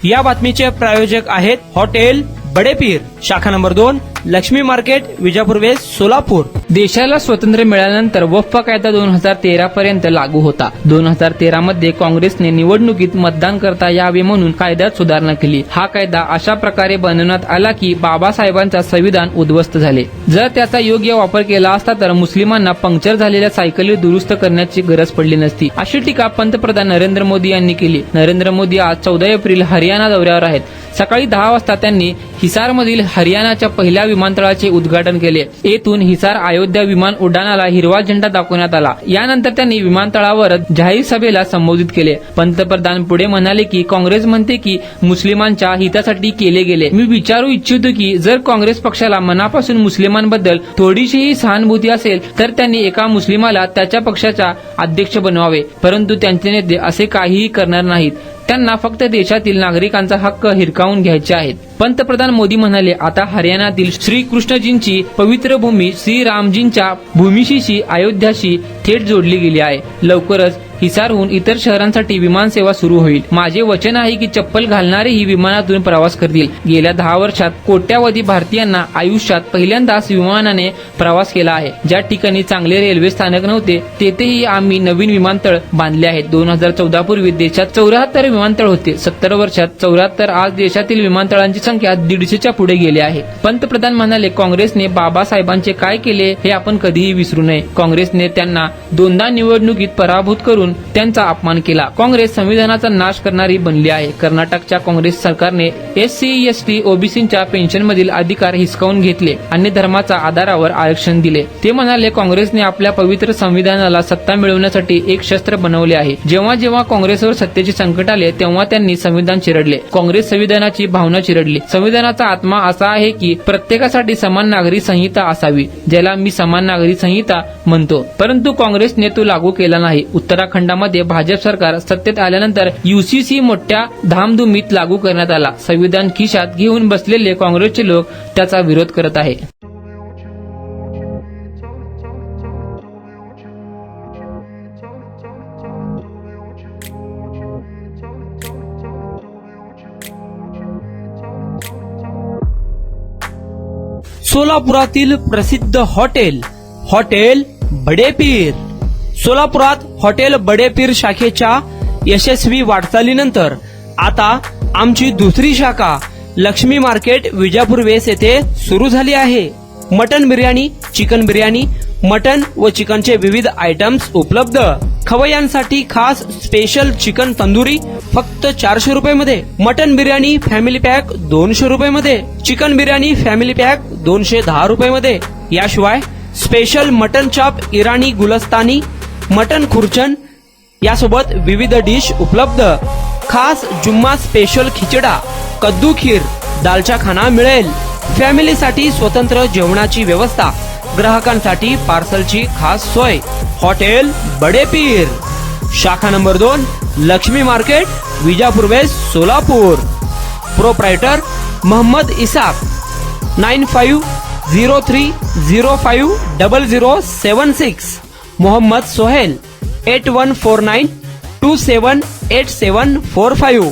या बातमीचे प्रायोजक आहेत हॉटेल बडेपीर, शाखा number 2, Lakshmi market, Vijapur west, Solapur. देशाला स्वातंत्र्य मिळाल्यानंतर वक्फ कायदा 2013 पर्यंत लागू होता। 2013 मध्ये काँग्रेसने निवडणुकीत मतदान करता यावे म्हणून कायद्यात सुधारणा केली। हा कायदा अशा प्रकारे बनवण्यात आला की बाबासाहेबांचा संविधान उद्ध्वस्त झाले। जर त्याचा योग्य वापर केला असता तर मुस्लिमांना पंक्चर झालेल्या सायकली दुरुस्त करण्याची गरज पडली नसती, अशी टीका पंतप्रधान नरेंद्र मोदी यांनी केली। नरेंद्र मोदी आज 14 एप्रिल हरियाणा दौऱ्यावर आहेत। सकाळी 10 वाजता त्यांनी हिसारमधील हरियाणाच्या पहिल्या विमानतळाचे उद्घाटन केले। येथून हिसार अयोध्या विमान उड्डाणाला हिरवा झेंडा दाखवण्यात आला। यानंतर त्यांनी विमानतळावर जाहीर सभेला संबोधित केले। पंतप्रधान पुढे म्हणाले की काँग्रेस म्हणते की मुस्लिमांच्या हितासाठी केले गेले। मी विचारू इच्छितो की जर काँग्रेस पक्षाला मनापासून मुस्लिमांबद्दल थोडीशीही सहानुभूती असेल तर त्यांनी एका मुस्लिमाला त्याच्या पक्षाचा अध्यक्ष बनवावे, परंतु त्यांचे नेते असे काहीही करणार नाहीत। त्यांना फक्त देशातील नागरिकांचा हक्क हिरकावून घ्यायचे आहेत। पंतप्रधान मोदी म्हणाले, आता हरियाणातील श्रीकृष्णजींची पवित्र भूमी श्रीरामजींच्या भूमीशी अयोध्याशी थेट जोडली गेली आहे। लवकरच हिसारहून इतर शहरांसाठी विमानसेवा सुरू होईल। माझे वचन आहे की चप्पल घालणारेही विमानातून प्रवास करतील। गेल्या 10 वर्षात कोट्यावधी भारतीयांना आयुष्यात पहिल्यांदाच विमानाने प्रवास केला आहे। ज्या ठिकाणी चांगले रेल्वे स्थानक नव्हते तेथेही आम्ही नवीन विमानतळ बांधले आहेत। 2014 पूर्वी देशात 74 विमानतळ होते। 70 वर्षात 74, आज देशातील विमानतळांची संख्या 150च्या पुढे गेली आहे। पंतप्रधान म्हणाले, काँग्रेसने बाबासाहेबांचे काय केले हे आपण कधीही विसरू नये। काँग्रेसने त्यांना 2दा निवडणुकीत पराभूत करून त्यांचा अपमान केला। काँग्रेस संविधानाचा नाश करणारी बनली आहे। कर्नाटकच्या काँग्रेस सरकारने SC, ST, OBCच्या पेन्शनमधील अधिकार हिसकावून घेतले आणि धर्माच्या आधारावर आरक्षण दिले। ते म्हणाले, काँग्रेसने आपल्या पवित्र संविधानाला सत्ता मिळवण्यासाठी एक शस्त्र बनवले आहे। जेव्हा जेव्हा काँग्रेसवर सत्तेचे संकट आले तेव्हा त्यांनी संविधान चिरडले। काँग्रेस संविधानाची भावना चिरडली। संविधानाचा आत्मा असा आहे की प्रत्येकासाठी समान नागरी संहिता असावी, ज्याला मी समान नागरी संहिता म्हणतो, परंतु काँग्रेसने तो लागू केला नाही। उत्तराखंडामध्ये भाजप सरकार सत्तेत आल्यानंतर UCC मोठ्या धामधुमीत लागू करण्यात आला। संविधान खिशात घेऊन बसलेले काँग्रेसचे लोक त्याचा विरोध करत आहे। सोलापुरातील प्रसिद्ध हॉटेल बडेपीर। सोलापुरात हॉटेल बडेपीर शाखेच्या यशस्वी वाटचालीनंतर आता आमची दुसरी शाखा लक्ष्मी मार्केट, विजापूर वेस्ट येथे सुरू झाली आहे। Mutton biryani, chicken biryani, mutton व चिकनचे विविध आयटम्स उपलब्ध। खवय्यांसाठी खास स्पेशल चिकन तंदुरी फक्त 400 रुपये मध्ये, मटन बिर्याणी फॅमिली पॅक 200 रुपये मध्ये, चिकन बिर्याणी फॅमिली पॅक 210 रुपये मध्ये। याशिवाय स्पेशल मटन चॉप, इराणी गुलस्तानी, मटन खुर्चन यासोबत विविध डिश उपलब्ध। खास जुम्मा स्पेशल खिचडा, कद्दू खीर, दालचा खाना मिळेल। फॅमिलीसाठी स्वतंत्र जेवणाची व्यवस्था, ग्राहकांसाठी पार्सलची खास सोय। हॉटेल बडेपीर, शाखा number 2, Lakshmi market, Vijapur west, Solapur. Proprietor Mohammed Isaq, 9503050076। Mohammed Sohel, 8149278745।